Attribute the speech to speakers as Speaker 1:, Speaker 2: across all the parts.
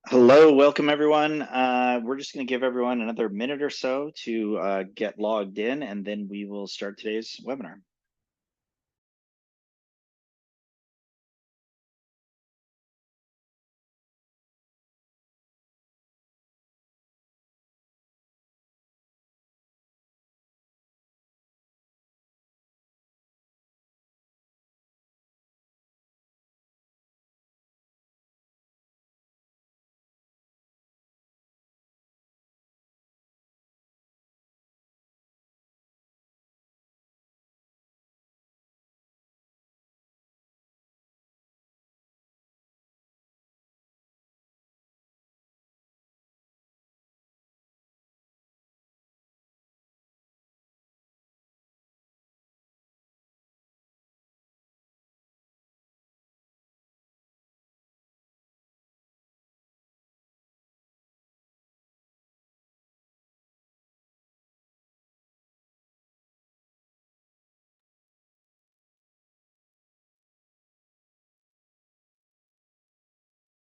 Speaker 1: Hello, welcome everyone. We're just going to give everyone another minute or so to get logged in, and then we will start today's webinar.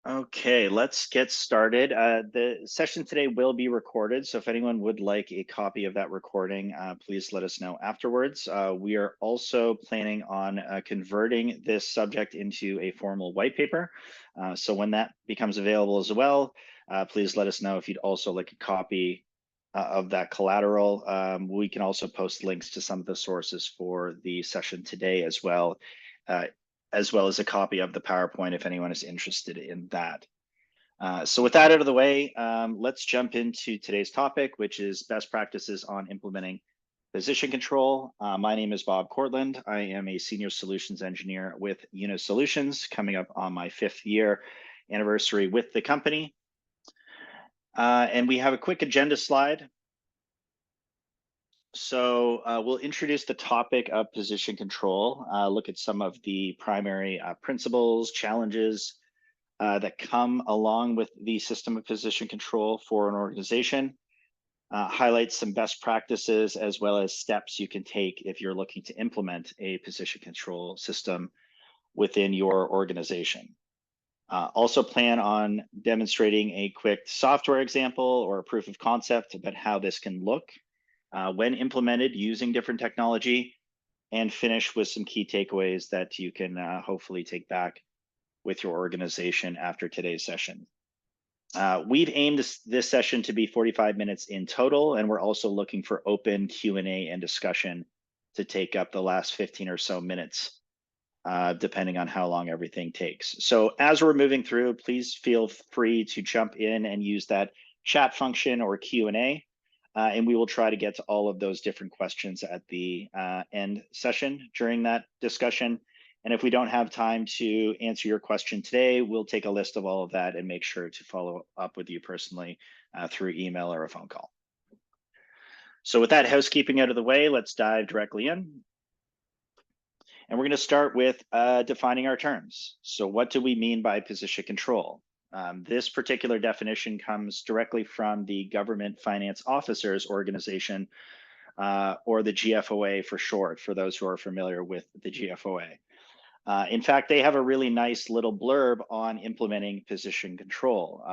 Speaker 1: Okay, let's get started. The session today will be recorded, so if anyone would like a copy of that recording, please let us know afterwards. We are also planning on converting this subject into a formal white paper. So when that becomes available as well, please let us know if you'd also like a copy of that collateral. We can also post links to some of the sources for the session today as well. As well as a copy of the PowerPoint if anyone is interested in that. So with that out of the way, let's jump into today's topic, which is best practices on implementing position control. My name is Bob Courtland. I am a senior solutions engineer with Unis Solutions, coming up on my 5th year anniversary with the company. And we have a quick agenda slide. So we'll introduce the topic of position control, look at some of the primary principles, challenges that come along with the system of position control for an organization, highlight some best practices as well as steps you can take if you're looking to implement a position control system within your organization. Also plan on demonstrating a quick software example or a proof of concept about how this can look when implemented using different technology, and finish with some key takeaways that you can hopefully take back with your organization after today's session. We've aimed this session to be 45 minutes in total, and we're also looking for open Q&A and discussion to take up the last 15 or so minutes, depending on how long everything takes. So as we're moving through, please feel free to jump in and use that chat function or Q&A. And we will try to get to all of those different questions at the end session during that discussion. And if we don't have time to answer your question today, we'll take a list of all of that and make sure to follow up with you personally through email or a phone call. So with that housekeeping out of the way, let's dive directly in. And we're going to start with defining our terms. So what do we mean by position control? This particular definition comes directly from the Government Finance Officers Organization, or the GFOA for short, for those who are familiar with the GFOA. In fact, they have a really nice little blurb on implementing position control.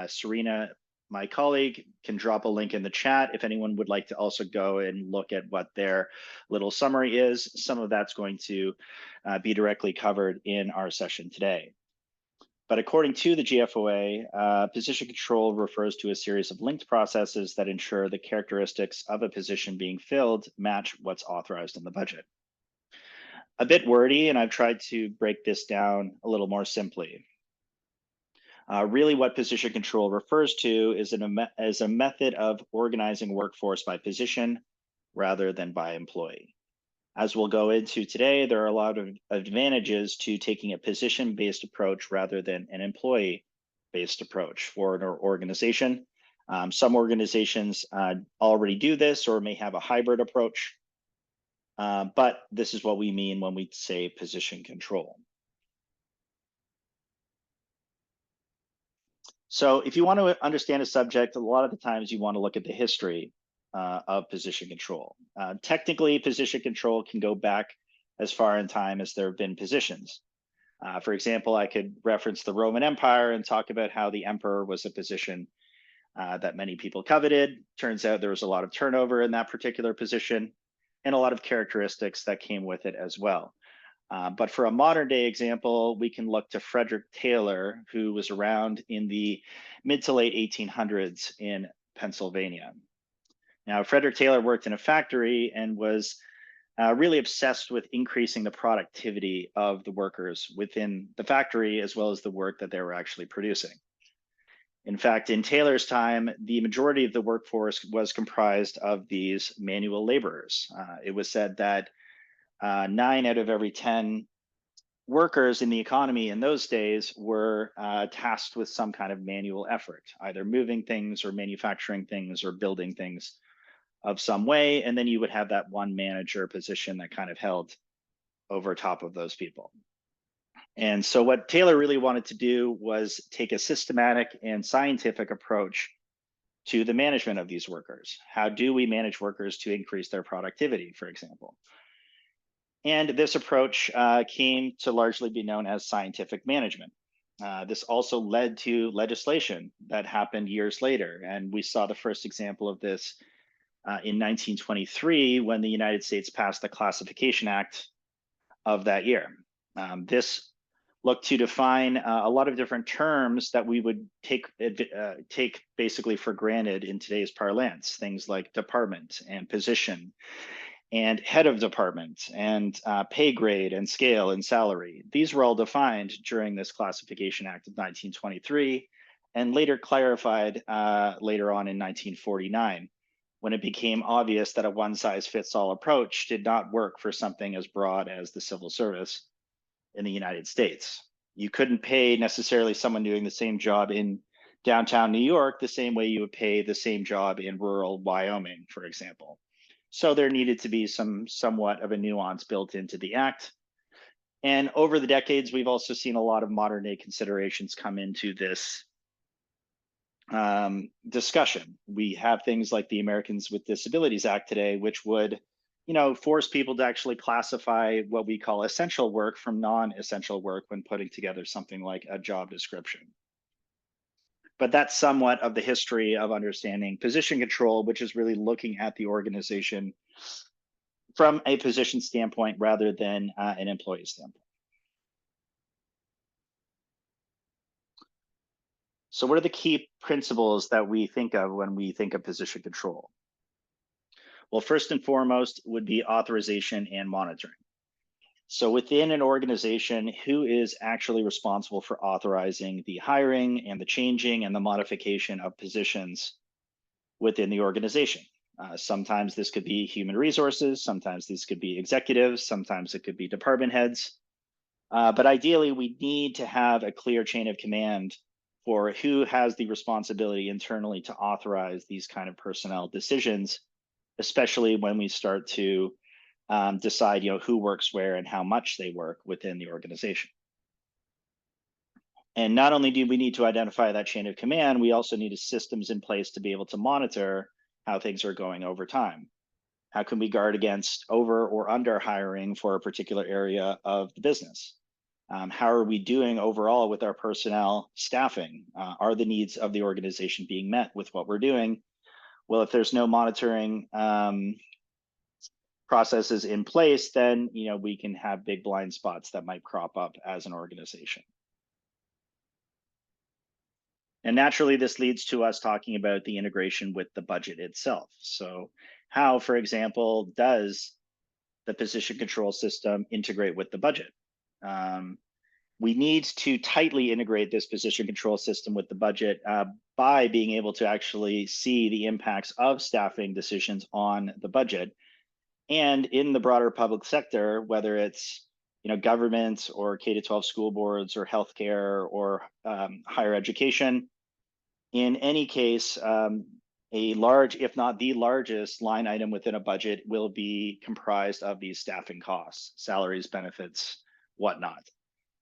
Speaker 1: Serena, my colleague, can drop a link in the chat if anyone would like to also go and look at what their little summary is. Some of that's going to be directly covered in our session today. But according to the GFOA, position control refers to a series of linked processes that ensure the characteristics of a position being filled match what's authorized in the budget. A bit wordy, and I've tried to break this down a little more simply. Really what position control refers to is a method of organizing workforce by position rather than by employee. As we'll go into today, there are a lot of advantages to taking a position-based approach rather than an employee-based approach for an organization. Some organizations already do this or may have a hybrid approach, but this is what we mean when we say position control. So if you want to understand a subject, a lot of the times you want to look at the history of position control. Technically, position control can go back as far in time as there have been positions. For example, I could reference the Roman Empire and talk about how the emperor was a position that many people coveted. Turns out there was a lot of turnover in that particular position and a lot of characteristics that came with it as well. But for a modern day example, we can look to Frederick Taylor, who was around in the mid to late 1800s in Pennsylvania. Now, Frederick Taylor worked in a factory and was really obsessed with increasing the productivity of the workers within the factory, as well as the work that they were actually producing. In fact, in Taylor's time, the majority of the workforce was comprised of these manual laborers. It was said that 9 out of every 10 workers in the economy in those days were tasked with some kind of manual effort, either moving things or manufacturing things or building things of some way. And then you would have that one manager position that kind of held over top of those people. And so what Taylor really wanted to do was take a systematic and scientific approach to the management of these workers. How do we manage workers to increase their productivity, for example? And this approach came to largely be known as scientific management. This also led to legislation that happened years later. And we saw the first example of this in 1923 when the United States passed the Classification Act of that year. This looked to define a lot of different terms that we would take basically for granted in today's parlance, things like department and position and head of department and pay grade and scale and salary. These were all defined during this Classification Act of 1923 and later clarified later on in 1949 when it became obvious that a one-size-fits-all approach did not work for something as broad as the civil service in the United States. You couldn't pay necessarily someone doing the same job in downtown New York the same way you would pay the same job in rural Wyoming, for example. So there needed to be somewhat of a nuance built into the act. And over the decades, we've also seen a lot of modern day considerations come into this discussion. We have things like the Americans with Disabilities Act today, which would force people to actually classify what we call essential work from non-essential work when putting together something like a job description. But that's somewhat of the history of understanding position control, which is really looking at the organization from a position standpoint rather than an employee standpoint. So what are the key principles that we think of when we think of position control? Well, first and foremost would be authorization and monitoring. So within an organization, who is actually responsible for authorizing the hiring and the changing and the modification of positions within the organization? Sometimes this could be human resources, sometimes these could be executives, sometimes it could be department heads. But ideally, we need to have a clear chain of command for who has the responsibility internally to authorize these kind of personnel decisions, especially when we start to decide who works where and how much they work within the organization. And not only do we need to identify that chain of command, we also need systems in place to be able to monitor how things are going over time. How can we guard against over or under hiring for a particular area of the business? How are we doing overall with our personnel staffing? Are the needs of the organization being met with what we're doing? Well, if there's no monitoring processes in place, then we can have big blind spots that might crop up as an organization. And naturally, this leads to us talking about the integration with the budget itself. So how, for example, does the position control system integrate with the budget? We need to tightly integrate this position control system with the budget by being able to actually see the impacts of staffing decisions on the budget. And in the broader public sector, whether it's government or K-12 school boards or healthcare or higher education, in any case, a large, if not the largest line item within a budget will be comprised of these staffing costs, salaries, benefits, whatnot.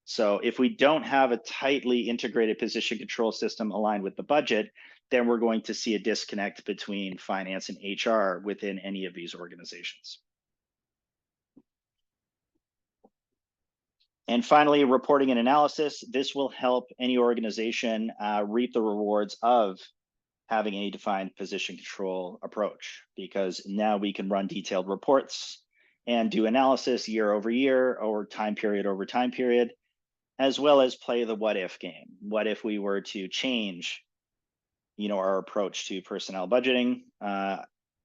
Speaker 1: So if we don't have a tightly integrated position control system aligned with the budget, then we're going to see a disconnect between finance and HR within any of these organizations. And finally, reporting and analysis. This will help any organization reap the rewards of having a defined position control approach, because now we can run detailed reports and do analysis year over year or time period over time period, as well as play the what if game. What if we were to change, our approach to personnel budgeting?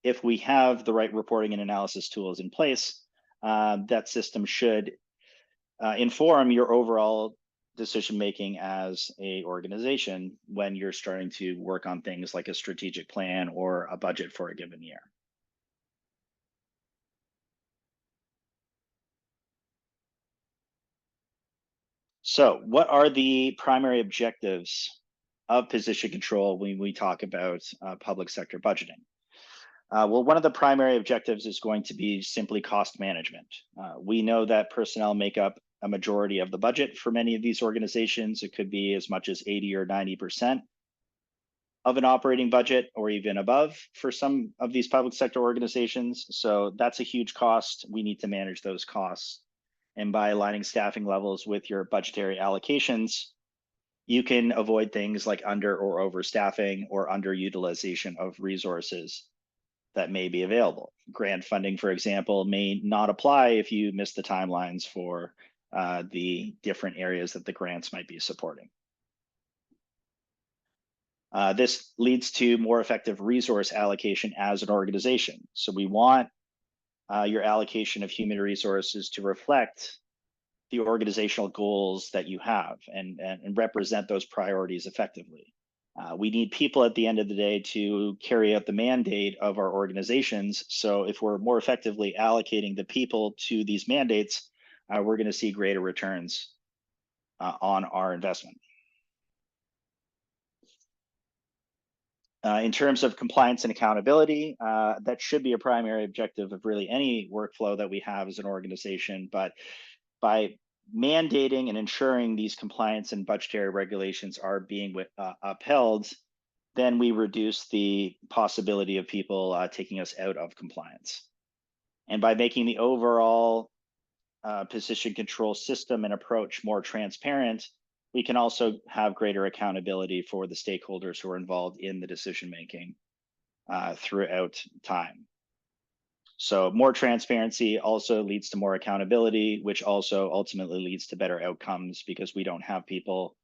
Speaker 1: If we have the right reporting and analysis tools in place, that system should inform your overall decision making as a organization when you're starting to work on things like a strategic plan or a budget for a given year. So, what are the primary objectives of position control when we talk about public sector budgeting? Well, one of the primary objectives is going to be simply cost management. We know that personnel make up a majority of the budget for many of these organizations. It could be as much as 80 or 90% of an operating budget, or even above for some of these public sector organizations. So that's a huge cost. We need to manage those costs. And by aligning staffing levels with your budgetary allocations, you can avoid things like under or overstaffing or underutilization of resources that may be available. Grant funding, for example, may not apply if you miss the timelines for the different areas that the grants might be supporting. This leads to more effective resource allocation as an organization. So we want your allocation of human resources to reflect the organizational goals that you have and represent those priorities effectively. We need people at the end of the day to carry out the mandate of our organizations. So if we're more effectively allocating the people to these mandates, we're going to see greater returns on our investment. In terms of compliance and accountability, that should be a primary objective of really any workflow that we have as an organization. But by mandating and ensuring these compliance and budgetary regulations are being upheld, then we reduce the possibility of people taking us out of compliance. And by making the overall position control system and approach more transparent, we can also have greater accountability for the stakeholders who are involved in the decision making throughout time. So more transparency also leads to more accountability, which also ultimately leads to better outcomes, because we don't have people,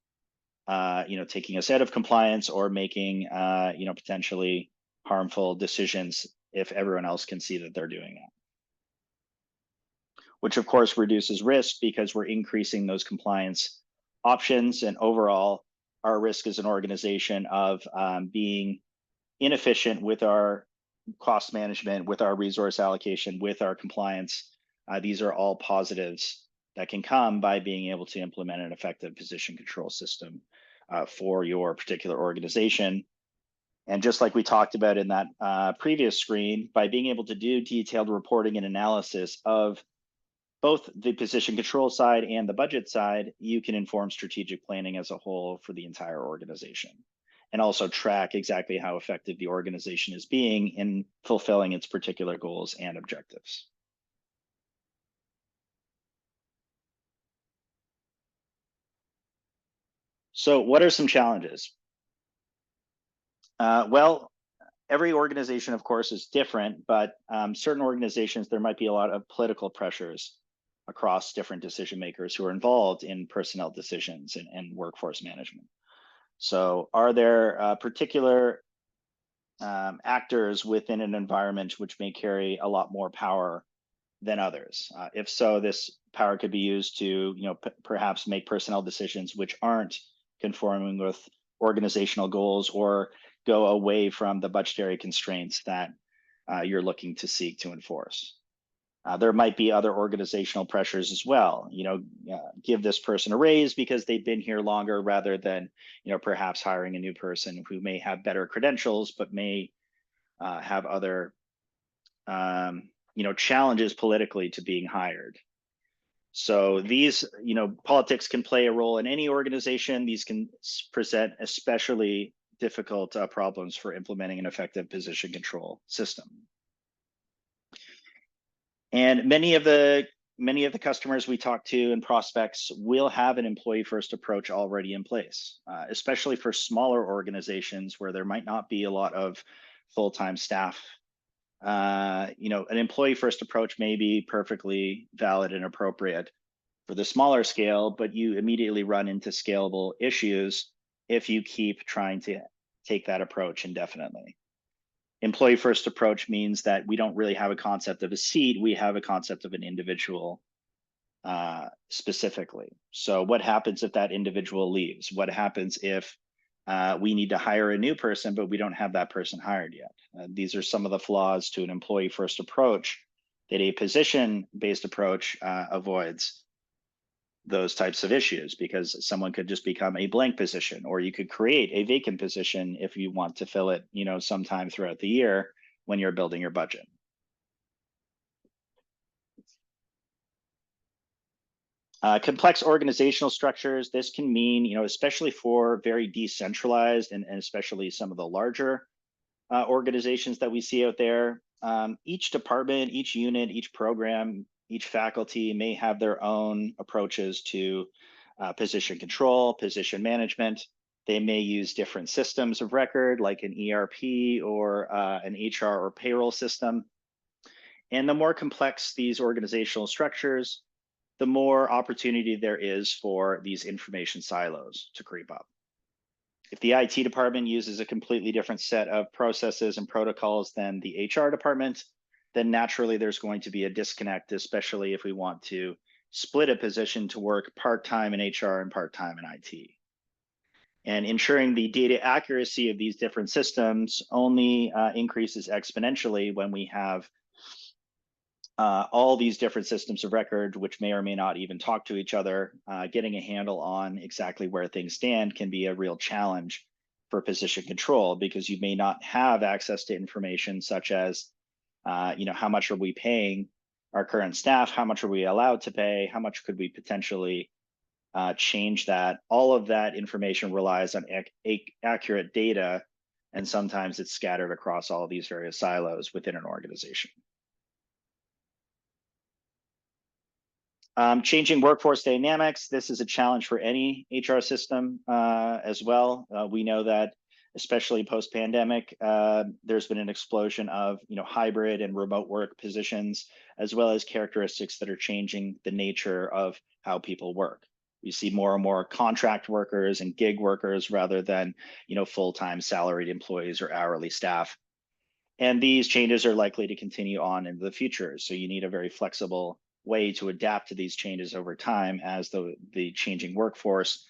Speaker 1: taking us out of compliance or making, potentially harmful decisions if everyone else can see that they're doing that. Which of course reduces risk, because we're increasing those compliance options, and overall our risk as an organization of being inefficient with our cost management, with our resource allocation, with our compliance. These are all positives that can come by being able to implement an effective position control system for your particular organization. And just like we talked about in that previous screen, by being able to do detailed reporting and analysis of both the position control side and the budget side, you can inform strategic planning as a whole for the entire organization, and also track exactly how effective the organization is being in fulfilling its particular goals and objectives. So what are some challenges? Well, every organization, of course, is different, but certain organizations, there might be a lot of political pressures across different decision makers who are involved in personnel decisions and workforce management. So are there particular actors within an environment which may carry a lot more power than others? If so, this power could be used to, perhaps make personnel decisions which aren't conforming with organizational goals, or go away from the budgetary constraints that you're looking to seek to enforce. There might be other organizational pressures as well. Give this person a raise because they've been here longer, rather than, perhaps hiring a new person who may have better credentials, but may have other, challenges politically to being hired. So these, politics can play a role in any organization. These can present especially difficult problems for implementing an effective position control system. And many of the many of the customers we talk to and prospects will have an employee first approach already in place, especially for smaller organizations where there might not be a lot of full-time staff. An employee first approach may be perfectly valid and appropriate for the smaller scale, but you immediately run into scalable issues if you keep trying to take that approach indefinitely. Employee first approach means that we don't really have a concept of a seat, we have a concept of an individual specifically. So what happens if that individual leaves? What happens if we need to hire a new person, but we don't have that person hired yet? These are some of the flaws to an employee first approach that a position-based approach avoids those types of issues, because someone could just become a blank position, or you could create a vacant position if you want to fill it, sometime throughout the year when you're building your budget. Complex organizational structures. This can mean, especially for very decentralized and especially some of the larger organizations that we see out there, each department, each unit, each program, each faculty may have their own approaches to position control, position management. They may use different systems of record, like an ERP or an HR or payroll system. And the more complex these organizational structures, the more opportunity there is for these information silos to creep up. If the IT department uses a completely different set of processes and protocols than the HR department, then naturally there's going to be a disconnect, especially if we want to split a position to work part-time in HR and part-time in IT. And ensuring the data accuracy of these different systems only increases exponentially when we have all these different systems of record, which may or may not even talk to each other. Getting a handle on exactly where things stand can be a real challenge for position control, because you may not have access to information such as, how much are we paying our current staff? How much are we allowed to pay? How much could we potentially change that? All of that information relies on accurate data, and sometimes it's scattered across all of these various silos within an organization. Changing workforce dynamics. This is a challenge for any HR system as well. We know that, especially post-pandemic, there's been an explosion of hybrid and remote work positions, as well as characteristics that are changing the nature of how people work. We see more and more contract workers and gig workers rather than full-time salaried employees or hourly staff. And these changes are likely to continue on into the future. So you need a very flexible way to adapt to these changes over time, as the changing workforce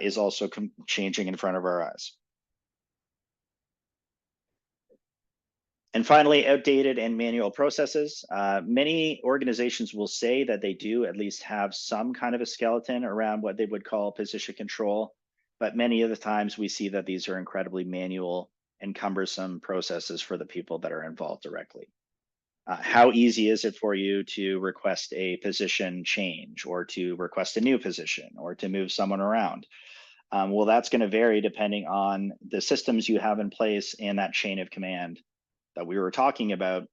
Speaker 1: is also changing in front of our eyes. And finally, outdated and manual processes. Many organizations will say that they do at least have some kind of a skeleton around what they would call position control, but many of the times we see that these are incredibly manual and cumbersome processes for the people that are involved directly. How easy is it for you to request a position change, or to request a new position, or to move someone around? Well, that's going to vary depending on the systems you have in place and that chain of command that we were talking about.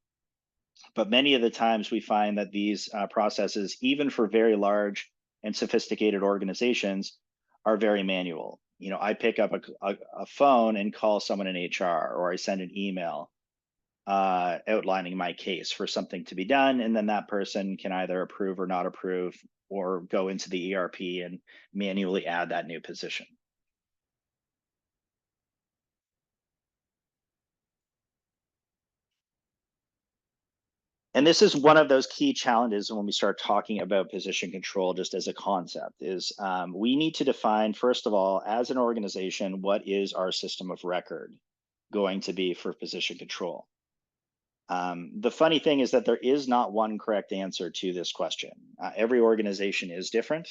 Speaker 1: But many of the times we find that these processes, even for very large and sophisticated organizations, are very manual. I pick up a phone and call someone in HR, or I send an email outlining my case for something to be done, and then that person can either approve or not approve, or go into the ERP and manually add that new position. And this is one of those key challenges when we start talking about position control, just as a concept, is we need to define, first of all, as an organization, what is our system of record going to be for position control? The funny thing is that there is not one correct answer to this question. Every organization is different.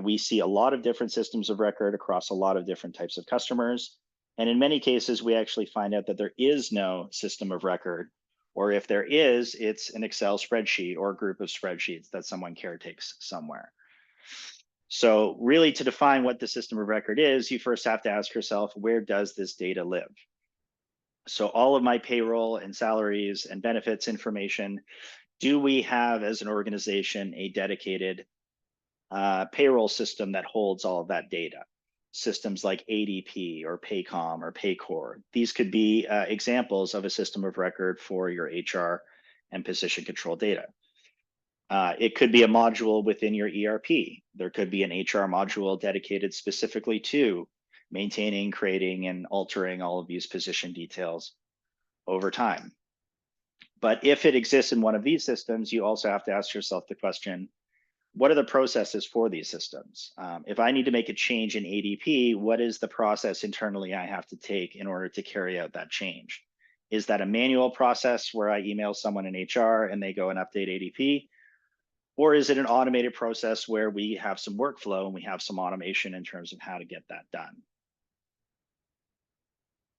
Speaker 1: We see a lot of different systems of record across a lot of different types of customers. And in many cases, we actually find out that there is no system of record, or if there is, it's an Excel spreadsheet or a group of spreadsheets that someone caretakes somewhere. So really, to define what the system of record is, you first have to ask yourself, where does this data live? So all of my payroll and salaries and benefits information Do we have, as an organization, a dedicated payroll system that holds all of that data? Systems like ADP or Paycom or Paycor. These could be examples of a system of record for your HR and position control data. It could be a module within your ERP. There could be an HR module dedicated specifically to maintaining, creating, and altering all of these position details over time. But if it exists in one of these systems, you also have to ask yourself the question, what are the processes for these systems? If I need to make a change in ADP, what is the process internally I have to take in order to carry out that change? Is that a manual process where I email someone in HR and they go and update ADP? Or is it an automated process where we have some workflow and we have some automation in terms of how to get that done?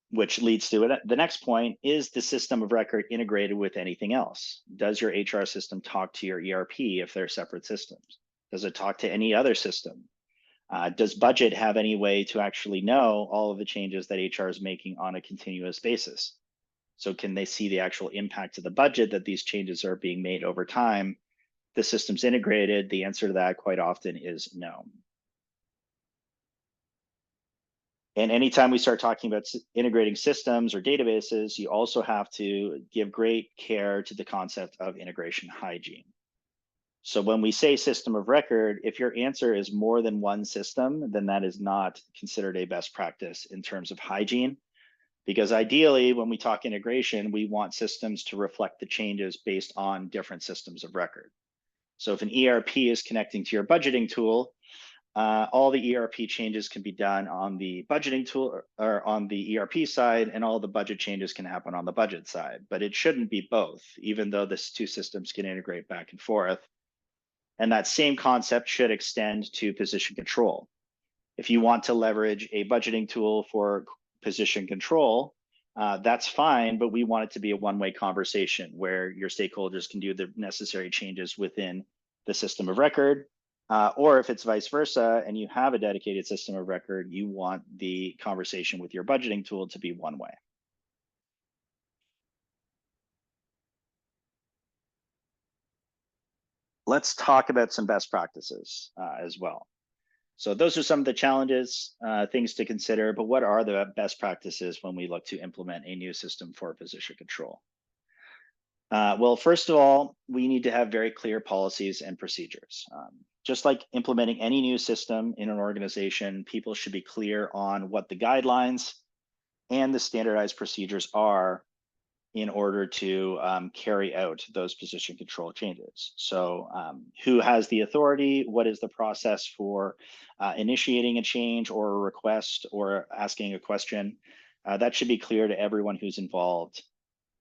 Speaker 1: Which leads to it. The next point, is the system of record integrated with anything else? Does your HR system talk to your ERP if they're separate systems? Does it talk to any other system? Does budget have any way to actually know all of the changes that HR is making on a continuous basis? So can they see the actual impact to the budget that these changes are being made over time? The system's integrated. The answer to that quite often is no. And anytime we start talking about integrating systems or databases, you also have to give great care to the concept of integration hygiene. So when we say system of record, if your answer is more than one system, then that is not considered a best practice in terms of hygiene. Because ideally, when we talk integration, we want systems to reflect the changes based on different systems of record. So if an ERP is connecting to your budgeting tool, all the ERP changes can be done on the budgeting tool or on the ERP side, and all the budget changes can happen on the budget side. But it shouldn't be both, even though these two systems can integrate back and forth. And that same concept should extend to position control. If you want to leverage a budgeting tool for position control, that's fine, but we want it to be a one-way conversation where your stakeholders can do the necessary changes within the system of record. Or if it's vice versa and you have a dedicated system of record, you want the conversation with your budgeting tool to be one way. Let's talk about some best practices as well. So those are some of the challenges, things to consider, but what are the best practices when we look to implement a new system for position control? Well, first of all, we need to have very clear policies and procedures. Just like implementing any new system in an organization, people should be clear on what the guidelines and the standardized procedures are in order to carry out those position control changes. So who has the authority? What is the process for initiating a change or a request or asking a question? That should be clear to everyone who's involved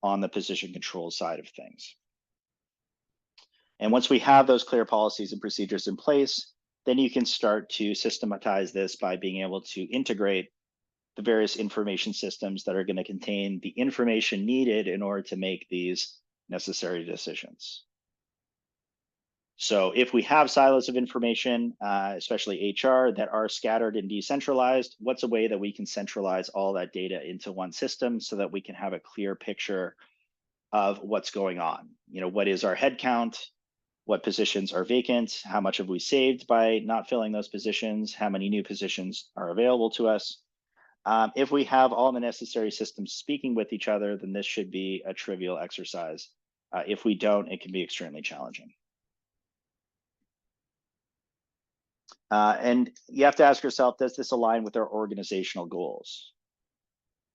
Speaker 1: on the position control side of things. And once we have those clear policies and procedures in place, then you can start to systematize this by being able to integrate the various information systems that are going to contain the information needed in order to make these necessary decisions. So if we have silos of information, especially HR, that are scattered and decentralized, what's a way that we can centralize all that data into one system so that we can have a clear picture of what's going on? You know, what is our head count? What positions are vacant? How much have we saved by not filling those positions? How many new positions are available to us? If we have all the necessary systems speaking with each other, then this should be a trivial exercise. If we don't, it can be extremely challenging. And you have to ask yourself, does this align with our organizational goals?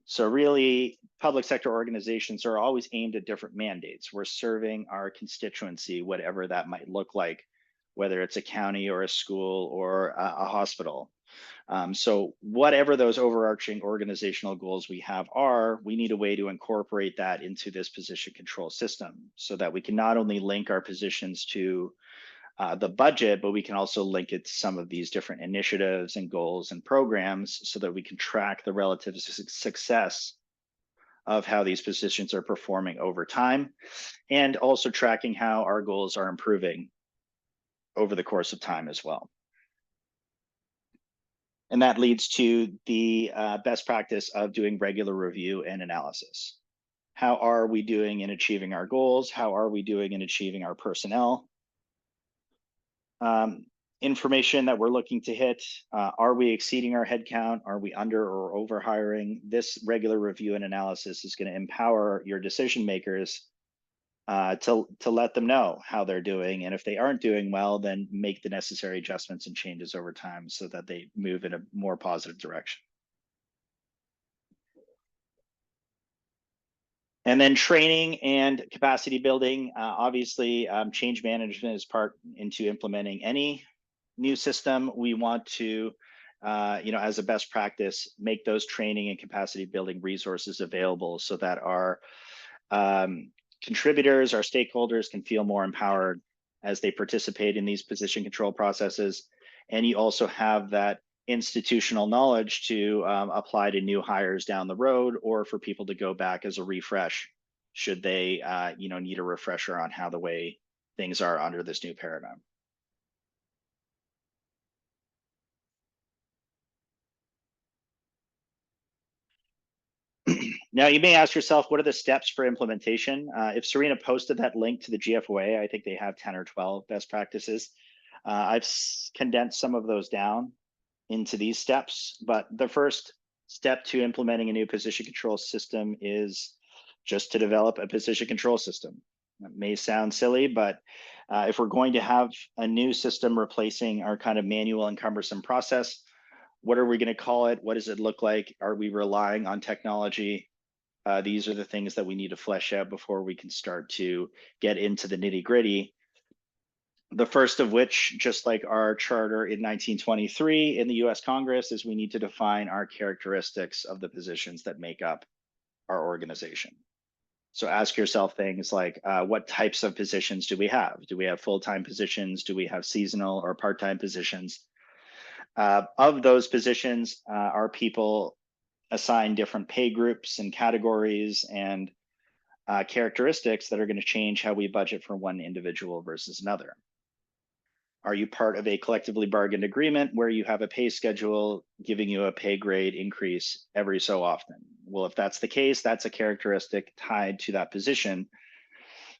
Speaker 1: So really, public sector organizations are always aimed at different mandates. We're serving our constituency, whatever that might look like, whether it's a county or a school or a hospital. So whatever those overarching organizational goals we have are, we need a way to incorporate that into this position control system so that we can not only link our positions to the budget, but we can also link it to some of these different initiatives and goals and programs so that we can track the relative success of how these positions are performing over time, and also tracking how our goals are improving over the course of time as well. And that leads to the best practice of doing regular review and analysis. How are we doing in achieving our goals? How are we doing in achieving our personnel? Information that we're looking to hit. Are we exceeding our headcount? Are we under or over hiring? This regular review and analysis is going to empower your decision makers to let them know how they're doing. And if they aren't doing well, then make the necessary adjustments and changes over time so that they move in a more positive direction. And then training and capacity building. Obviously, change management is part into implementing any new system. We want to, as a best practice, make those training and capacity building resources available so that our contributors, our stakeholders can feel more empowered as they participate in these position control processes. And you also have that institutional knowledge to apply to new hires down the road, or for people to go back as a refresh should they need a refresher on how the way things are under this new paradigm. Now, you may ask yourself, what are the steps for implementation? If Serena posted that link to the GFOA, I think they have 10 or 12 best practices. I've condensed some of those down into these steps, but the first step to implementing a new position control system is just to develop a position control system. That may sound silly, but if we're going to have a new system replacing our kind of manual and cumbersome process, what are we going to call it? What does it look like? Are we relying on technology? These are the things that we need to flesh out before we can start to get into the nitty gritty. The first of which, just like our charter in 1923 in the US Congress, is we need to define our characteristics of the positions that make up our organization. So ask yourself things like, what types of positions do we have? Do we have full-time positions? Do we have seasonal or part-time positions? Of those positions, are people assigned different pay groups and categories and characteristics that are going to change how we budget for one individual versus another? Are you part of a collectively bargained agreement where you have a pay schedule giving you a pay grade increase every so often? Well, if that's the case, that's a characteristic tied to that position,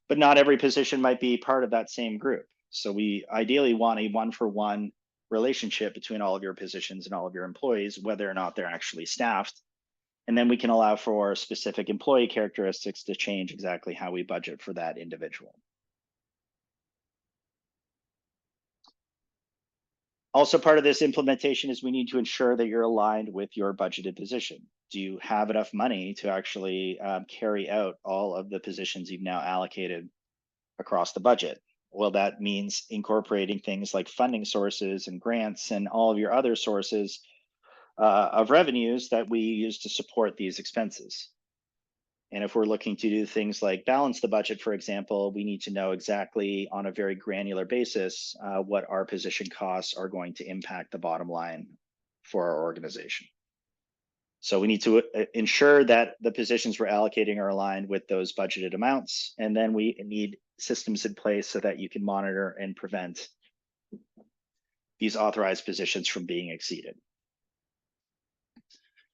Speaker 1: but not every position might be part of that same group. So we ideally want a one-for-one relationship between all of your positions and all of your employees, whether or not they're actually staffed. And then we can allow for specific employee characteristics to change exactly how we budget for that individual. Also, part of this implementation is we need to ensure that you're aligned with your budgeted position. Do you have enough money to actually carry out all of the positions you've now allocated across the budget? Well, that means incorporating things like funding sources and grants and all of your other sources of revenues that we use to support these expenses. And if we're looking to do things like balance the budget, for example, we need to know exactly on a very granular basis what our position costs are going to impact the bottom line for our organization. So we need to ensure that the positions we're allocating are aligned with those budgeted amounts. And then we need systems in place so that you can monitor and prevent these authorized positions from being exceeded.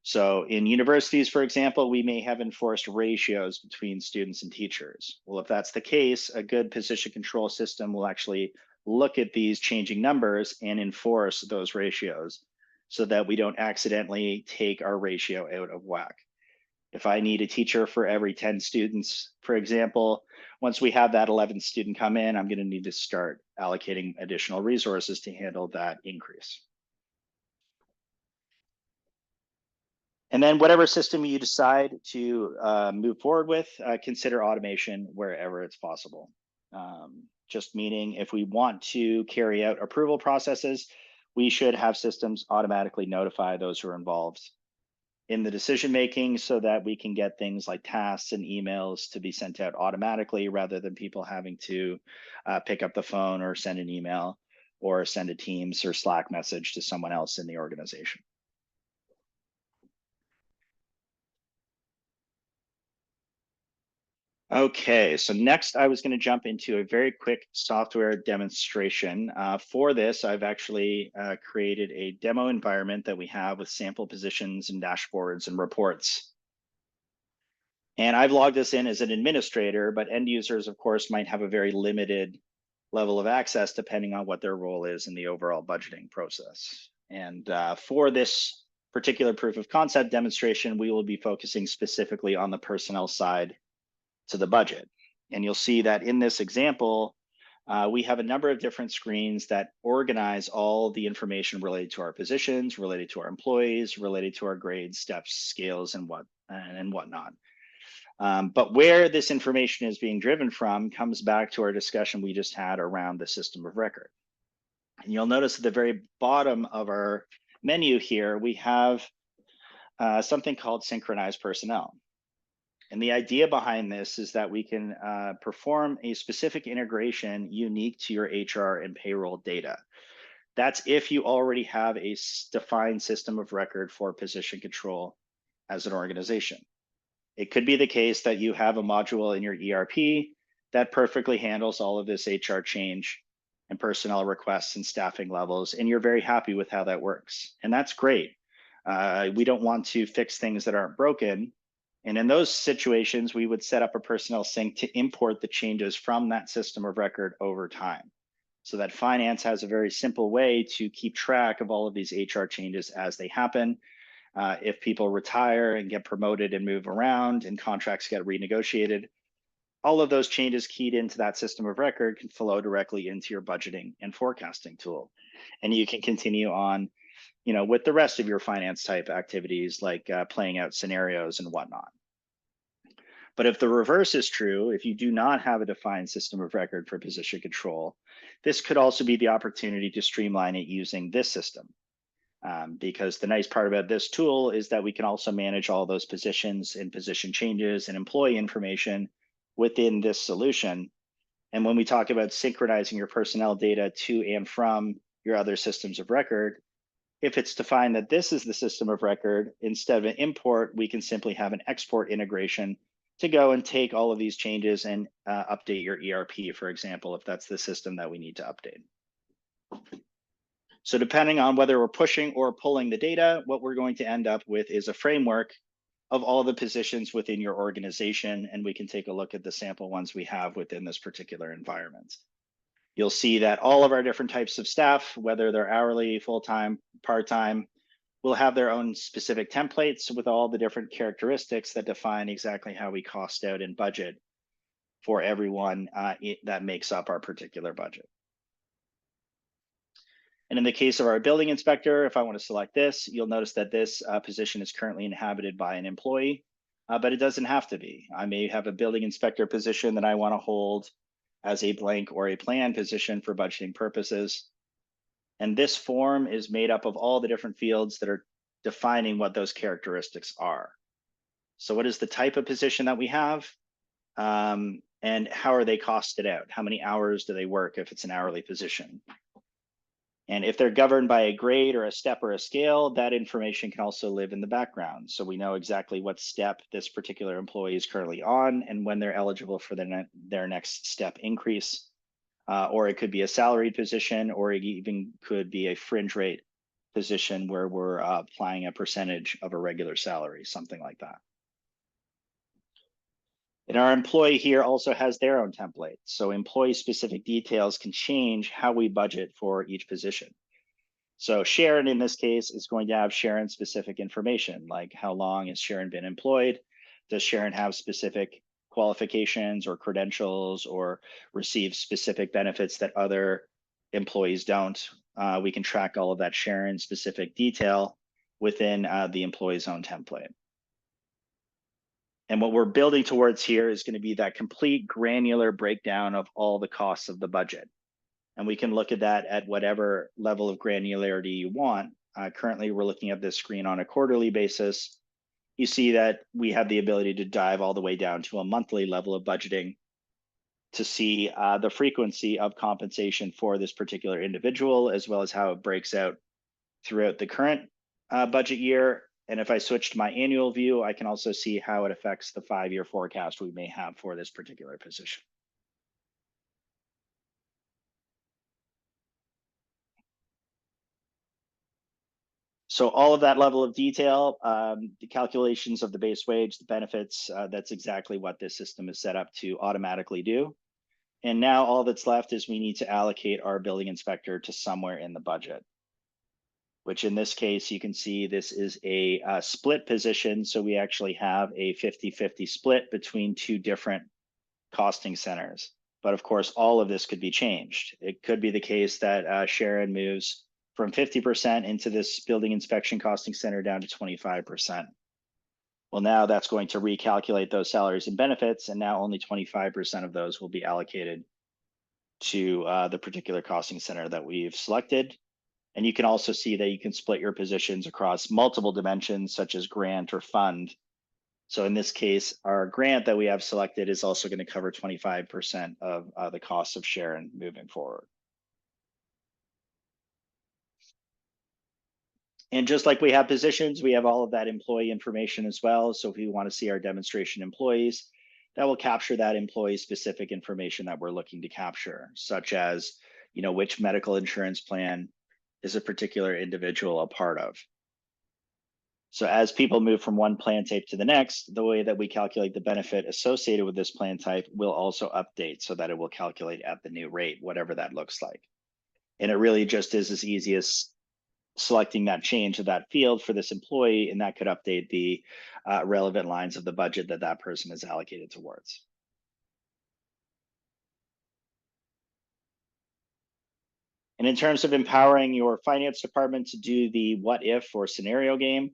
Speaker 1: So in universities, for example, we may have enforced ratios between students and teachers. Well, if that's the case, a good position control system will actually look at these changing numbers and enforce those ratios so that we don't accidentally take our ratio out of whack. If I need a teacher for every 10 students, for example, once we have that 11th student come in, I'm going to need to start allocating additional resources to handle that increase. And then whatever system you decide to move forward with, consider automation wherever it's possible. Just meaning if we want to carry out approval processes, we should have systems automatically notify those who are involved in the decision making so that we can get things like tasks and emails to be sent out automatically rather than people having to pick up the phone or send an email or send a Teams or Slack message to someone else in the organization. Okay, so next I was going to jump into a very quick software demonstration. For this, I've actually created a demo environment that we have with sample positions and dashboards and reports. And I've logged this in as an administrator, but end users, of course, might have a very limited level of access depending on what their role is in the overall budgeting process. And for this particular proof of concept demonstration, we will be focusing specifically on the personnel side to the budget. And you'll see that in this example, we have a number of different screens that organize all the information related to our positions, related to our employees, related to our grades, steps, scales, and whatnot. But where this information is being driven from comes back to our discussion we just had around the system of record. And you'll notice at the very bottom of our menu here, we have something called synchronized personnel. And the idea behind this is that we can perform a specific integration unique to your HR and payroll data. That's if you already have a defined system of record for position control as an organization. It could be the case that you have a module in your ERP that perfectly handles all of this HR change and personnel requests and staffing levels, and you're very happy with how that works. And that's great. We don't want to fix things that aren't broken. And in those situations, we would set up a personnel sync to import the changes from that system of record over time, so that finance has a very simple way to keep track of all of these HR changes as they happen. If people retire and get promoted and move around and contracts get renegotiated, all of those changes keyed into that system of record can flow directly into your budgeting and forecasting tool. And you can continue on, with the rest of your finance type activities, like playing out scenarios and whatnot. But if the reverse is true, if you do not have a defined system of record for position control, this could also be the opportunity to streamline it using this system. Because the nice part about this tool is that we can also manage all those positions and position changes and employee information within this solution. And when we talk about synchronizing your personnel data to and from your other systems of record, if it's defined that this is the system of record, instead of an import, we can simply have an export integration to go and take all of these changes and update your ERP, for example, if that's the system that we need to update. So depending on whether we're pushing or pulling the data, what we're going to end up with is a framework of all the positions within your organization, and we can take a look at the sample ones we have within this particular environment. You'll see that all of our different types of staff, whether they're hourly, full-time, part-time, will have their own specific templates with all the different characteristics that define exactly how we cost out and budget for everyone that makes up our particular budget. And in the case of our building inspector, if I want to select this, you'll notice that this position is currently inhabited by an employee, but it doesn't have to be. I may have a building inspector position that I want to hold as a blank or a plan position for budgeting purposes. And this form is made up of all the different fields that are defining what those characteristics are. So what is the type of position that we have? And how are they costed out? How many hours do they work if it's an hourly position? And if they're governed by a grade or a step or a scale, that information can also live in the background. So we know exactly what step this particular employee is currently on and when they're eligible for their next step increase. Or it could be a salaried position, or it even could be a fringe rate position where we're applying a percentage of a regular salary, something like that. And our employee here also has their own template. So employee specific details can change how we budget for each position. So Sharon in this case is going to have Sharon specific information, like how long has Sharon been employed? Does Sharon have specific qualifications or credentials or receive specific benefits that other employees don't? We can track all of that Sharon specific detail within the employee's own template. And what we're building towards here is going to be that complete granular breakdown of all the costs of the budget. And we can look at that at whatever level of granularity you want. Currently, we're looking at this screen on a quarterly basis. You see that we have the ability to dive all the way down to a monthly level of budgeting to see the frequency of compensation for this particular individual, as well as how it breaks out throughout the current budget year. And if I switch to my annual view, I can also see how it affects the 5-year forecast we may have for this particular position. So all of that level of detail, the calculations of the base wage, the benefits, that's exactly what this system is set up to automatically do. And now all that's left is we need to allocate our building inspector to somewhere in the budget, which in this case, you can see this is a split position. So we actually have a 50-50 split between two different costing centers. But of course, all of this could be changed. It could be the case that Sharon moves from 50% into this building inspection costing center down to 25%. Well, now that's going to recalculate those salaries and benefits, and now only 25% of those will be allocated to the particular costing center that we've selected. And you can also see that you can split your positions across multiple dimensions, such as grant or fund. So in this case, our grant that we have selected is also going to cover 25% of the cost of Sharon moving forward. And just like we have positions, we have all of that employee information as well. So if we want to see our demonstration employees, that will capture that employee specific information that we're looking to capture, such as, which medical insurance plan is a particular individual a part of. So as people move from one plan type to the next, the way that we calculate the benefit associated with this plan type will also update so that it will calculate at the new rate, whatever that looks like. And it really just is as easy as selecting that change of that field for this employee, and that could update the relevant lines of the budget that that person is allocated towards. And in terms of empowering your finance department to do the what if or scenario game,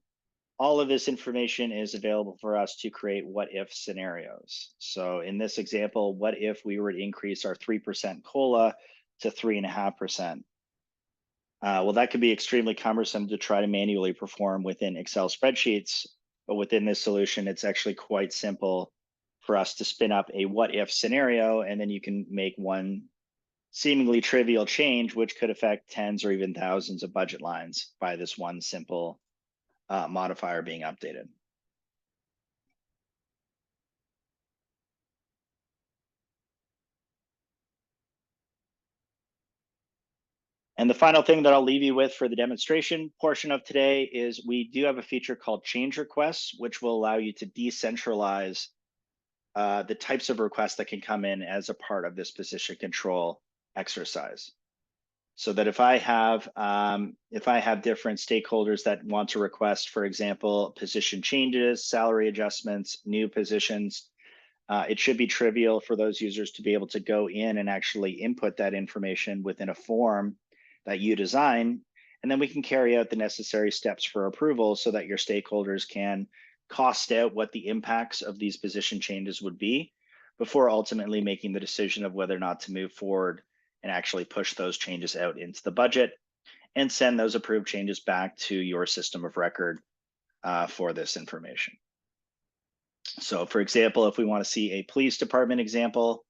Speaker 1: all of this information is available for us to create what if scenarios. So in this example, what if we were to increase our 3% COLA to 3.5%? Well, that could be extremely cumbersome to try to manually perform within Excel spreadsheets, but within this solution, it's actually quite simple for us to spin up a what if scenario, and then you can make one seemingly trivial change, which could affect tens or even thousands of budget lines by this one simple modifier being updated. And the final thing that I'll leave you with for the demonstration portion of today is we do have a feature called change requests, which will allow you to decentralize the types of requests that can come in as a part of this position control exercise. So that if I have different stakeholders that want to request, for example, position changes, salary adjustments, new positions, it should be trivial for those users to be able to go in and actually input that information within a form that you design, and then we can carry out the necessary steps for approval so that your stakeholders can cost out what the impacts of these position changes would be before ultimately making the decision of whether or not to move forward and actually push those changes out into the budget and send those approved changes back to your system of record for this information. So for example, if we want to see a police department example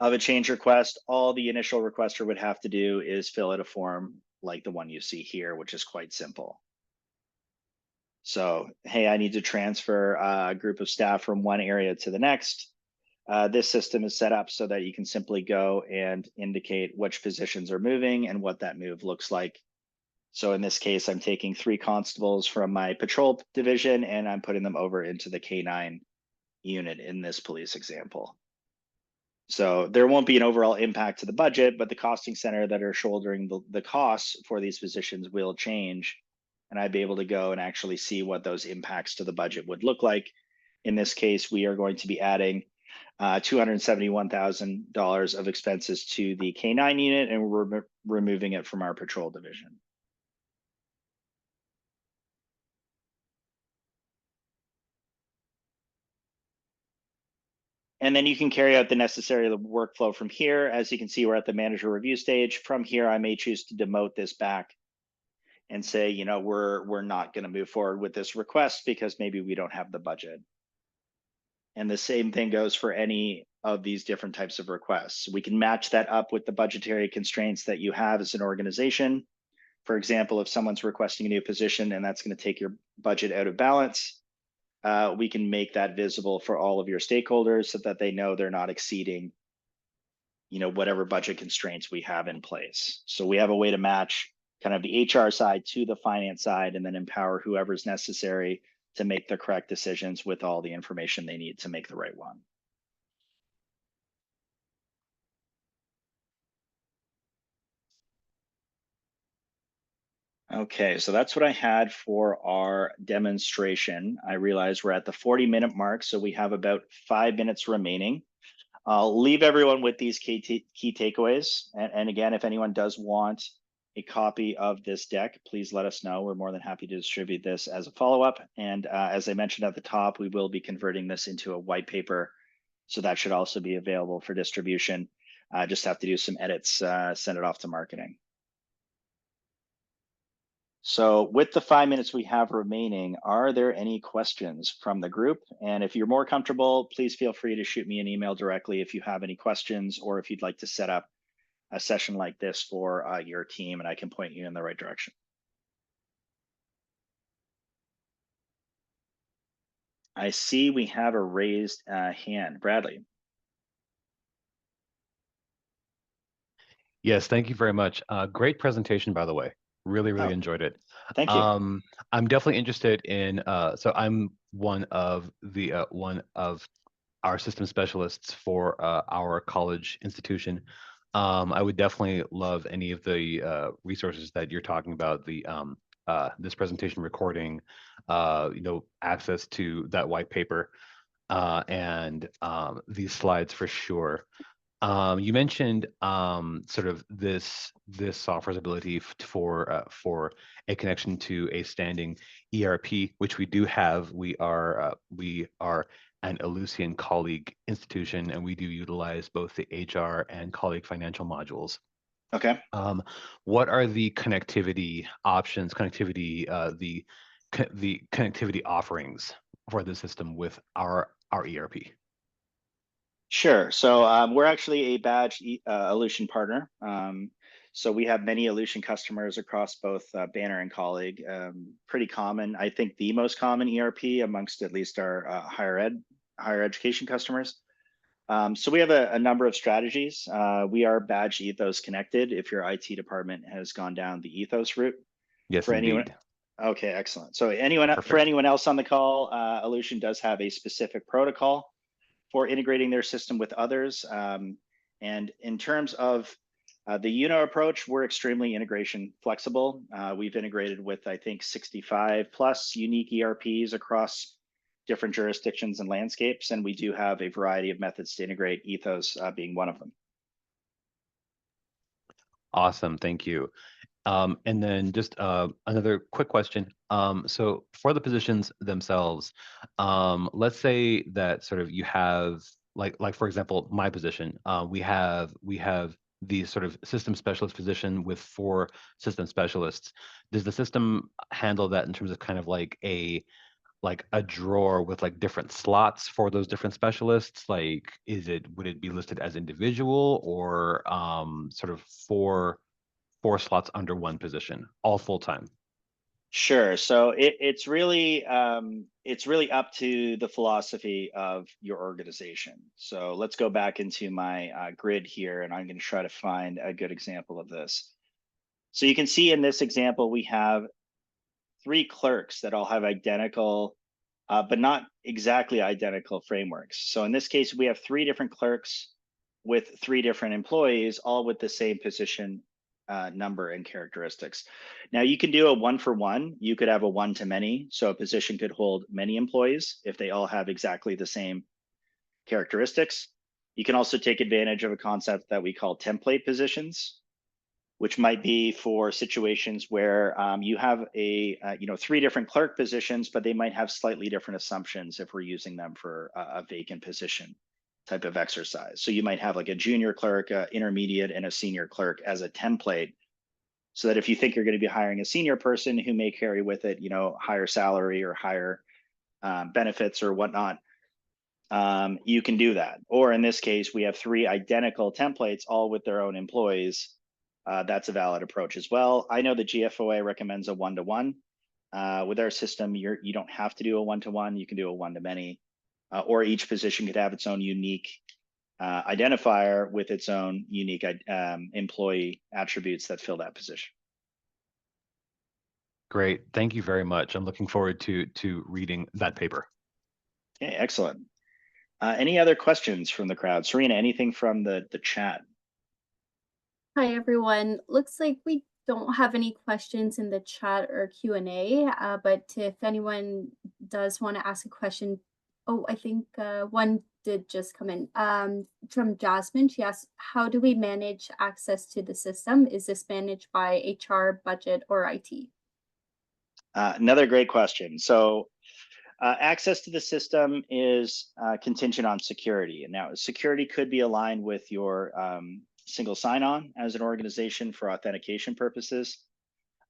Speaker 1: of a change request, all the initial requester would have to do is fill out a form like the one you see here, which is quite simple. So, hey, I need to transfer a group of staff from one area to the next. This system is set up so that you can simply go and indicate which positions are moving and what that move looks like. So in this case, I'm taking 3 constables from my patrol division and I'm putting them over into the K9 unit in this police example. So there won't be an overall impact to the budget, but the costing center that are shouldering the costs for these positions will change. And I'd be able to go and actually see what those impacts to the budget would look like. In this case, we are going to be adding $271,000 of expenses to the K9 unit, and we're removing it from our patrol division. And then you can carry out the necessary workflow from here. As you can see, we're at the manager review stage. From here, I may choose to demote this back and say, we're not going to move forward with this request because maybe we don't have the budget. And the same thing goes for any of these different types of requests. We can match that up with the budgetary constraints that you have as an organization. For example, if someone's requesting a new position and that's going to take your budget out of balance, we can make that visible for all of your stakeholders so that they know they're not exceeding, whatever budget constraints we have in place. So we have a way to match kind of the HR side to the finance side, and then empower whoever's necessary to make the correct decisions with all the information they need to make the right one. Okay, so that's what I had for our demonstration. I realize we're at the 40-minute mark, so we have about 5 minutes remaining. I'll leave everyone with these key takeaways. And again, if anyone does want a copy of this deck, please let us know. We're more than happy to distribute this as a follow-up. And as I mentioned at the top, we will be converting this into a white paper. So that should also be available for distribution. Just have to do some edits, send it off to marketing. So with the 5 minutes we have remaining, are there any questions from the group? And if you're more comfortable, please feel free to shoot me an email directly if you have any questions, or if you'd like to set up a session like this for your team, and I can point you in the right direction. I see we have a raised hand. Bradley.
Speaker 2: Yes, thank you very much. Great presentation, by the way. Really enjoyed it.
Speaker 1: Thank you.
Speaker 2: I'm definitely interested in. So I'm one of our system specialists for our college institution. I would definitely love any of the resources that you're talking about. This presentation recording, access to that white paper, and these slides for sure. You mentioned sort of this software's ability for a connection to a standing ERP, which we do have. We are an Ellucian colleague institution, and we do utilize both the HR and colleague financial modules.
Speaker 1: Okay.
Speaker 2: What are the connectivity options? The connectivity offerings for the system with our ERP?
Speaker 1: Sure. So we're actually a badge Ellucian partner. So we have many Ellucian customers across both Banner and Colleague. Pretty common, I think the most common ERP amongst at least our higher education customers. So we have a number of strategies. We are badge ethos connected if your IT department has gone down the ethos route.
Speaker 2: Yes,
Speaker 1: For anyone.
Speaker 2: indeed.
Speaker 1: Okay, excellent. So
Speaker 2: Perfect.
Speaker 1: For anyone else on the call, Ellucian does have a specific protocol for integrating their system with others. And in terms of the Uno approach, we're extremely integration flexible. We've integrated with, I think, 65 plus unique ERPs across different jurisdictions and landscapes. And we do have a variety of methods to integrate, ethos being one of them.
Speaker 2: Awesome, thank you. And then just another quick question. So for the positions themselves, let's say that sort of you have like for example, my position, we have the sort of system specialist position with 4 system specialists. Does the system handle that in terms of kind of like a drawer with like different slots for those different specialists? Like, would it be listed as individual, or sort of 4 slots under one position, all full time?
Speaker 1: Sure. So it's really up to the philosophy of your organization. So let's go back into my grid here, and I'm going to try to find a good example of this. So you can see in this example, we have 3 clerks that all have identical, but not exactly identical frameworks. So in this case, we have 3 different clerks with 3 different employees, all with the same position number and characteristics. Now you can do a 1-for-1. You could have a 1-to-many. So a position could hold many employees if they all have exactly the same characteristics. You can also take advantage of a concept that we call template positions, which might be for situations where you have 3 different clerk positions, but they might have slightly different assumptions if we're using them for a vacant position type of exercise. So you might have like a junior clerk, intermediate, and a senior clerk as a template, so that if you think you're going to be hiring a senior person who may carry with it, higher salary or higher benefits or whatnot, you can do that. Or in this case, we have 3 identical templates, all with their own employees. That's a valid approach as well. I know the GFOA recommends a 1-to-1. With our system, you don't have to do a 1-to-1. You can do a 1-to-many. Or each position could have its own unique identifier with its own unique employee attributes that fill that position.
Speaker 2: Great. Thank you very much. I'm looking forward to reading that paper.
Speaker 1: Okay, excellent. Any other questions from the crowd? Serena, anything from the chat?
Speaker 3: Hi, everyone. Looks like we don't have any questions in the chat or Q&A, but if anyone does want to ask a question, oh, I think one did just come in. From Jasmine, she asked, how do we manage access to the system? Is this managed by HR, budget, or IT?
Speaker 1: Another great question. So access to the system is contingent on security. And now security could be aligned with your single sign-on as an organization for authentication purposes.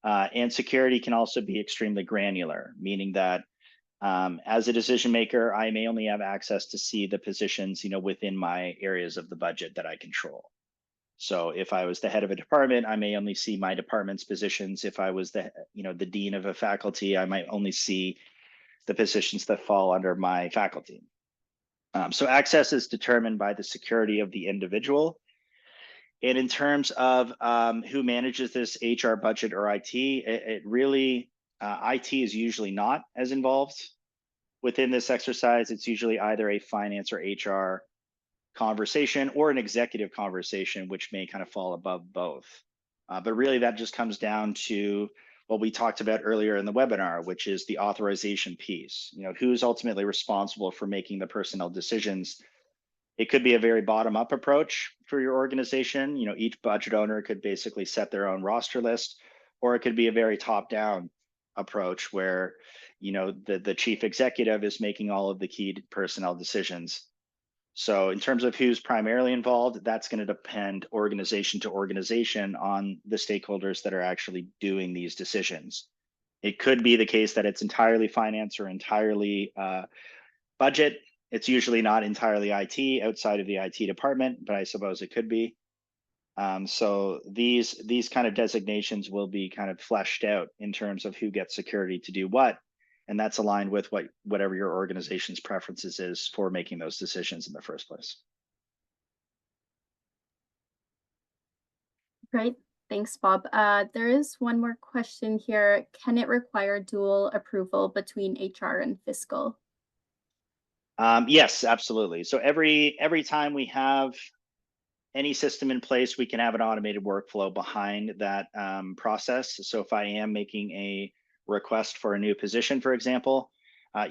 Speaker 1: And security can also be extremely granular, meaning that as a decision maker, I may only have access to see the positions, within my areas of the budget that I control. So if I was the head of a department, I may only see my department's positions. If I was the dean of a faculty, I might only see the positions that fall under my faculty. So access is determined by the security of the individual. And in terms of who manages this, HR, budget, or IT, it really, IT is usually not as involved within this exercise. It's usually either a finance or HR conversation or an executive conversation, which may kind of fall above both. But really that just comes down to what we talked about earlier in the webinar, which is the authorization piece. Who's ultimately responsible for making the personnel decisions. It could be a very bottom-up approach for your organization. Each budget owner could basically set their own roster list, or it could be a very top-down approach where the chief executive is making all of the key personnel decisions. So in terms of who's primarily involved, that's going to depend organization to organization on the stakeholders that are actually doing these decisions. It could be the case that it's entirely finance or entirely budget. It's usually not entirely IT outside of the IT department, but I suppose it could be. So these kind of designations will be kind of fleshed out in terms of who gets security to do what. And that's aligned with whatever your organization's preferences is for making those decisions in the first place.
Speaker 3: Great. Thanks, Bob. There is one more question here. Can it require dual approval between HR and fiscal?
Speaker 1: Yes, absolutely. So every time we have any system in place, we can have an automated workflow behind that process. So if I am making a request for a new position, for example,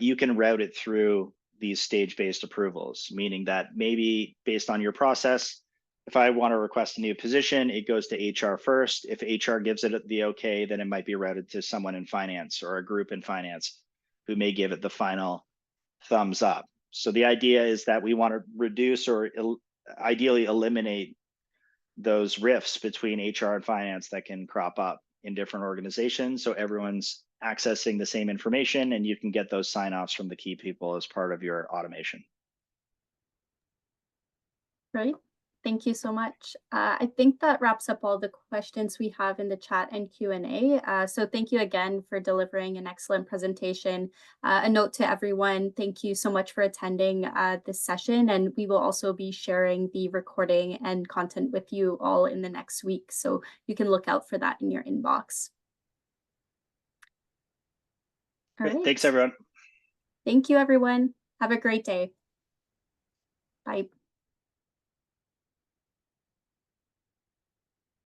Speaker 1: you can route it through these stage-based approvals, meaning that maybe based on your process, if I want to request a new position, it goes to HR first. If HR gives it the okay, then it might be routed to someone in finance or a group in finance who may give it the final thumbs up. So the idea is that we want to reduce or ideally eliminate those rifts between HR and finance that can crop up in different organizations. So everyone's accessing the same information and you can get those sign-offs from the key people as part of your automation.
Speaker 3: Right. Thank you so much. I think that wraps up all the questions we have in the chat and Q&A. So thank you again for delivering an excellent presentation. A note to everyone, thank you so much for attending this session. And we will also be sharing the recording and content with you all in the next week. So you can look out for that in your inbox. All right.
Speaker 1: Thanks, everyone.
Speaker 3: Thank you, everyone. Have a great day. Bye.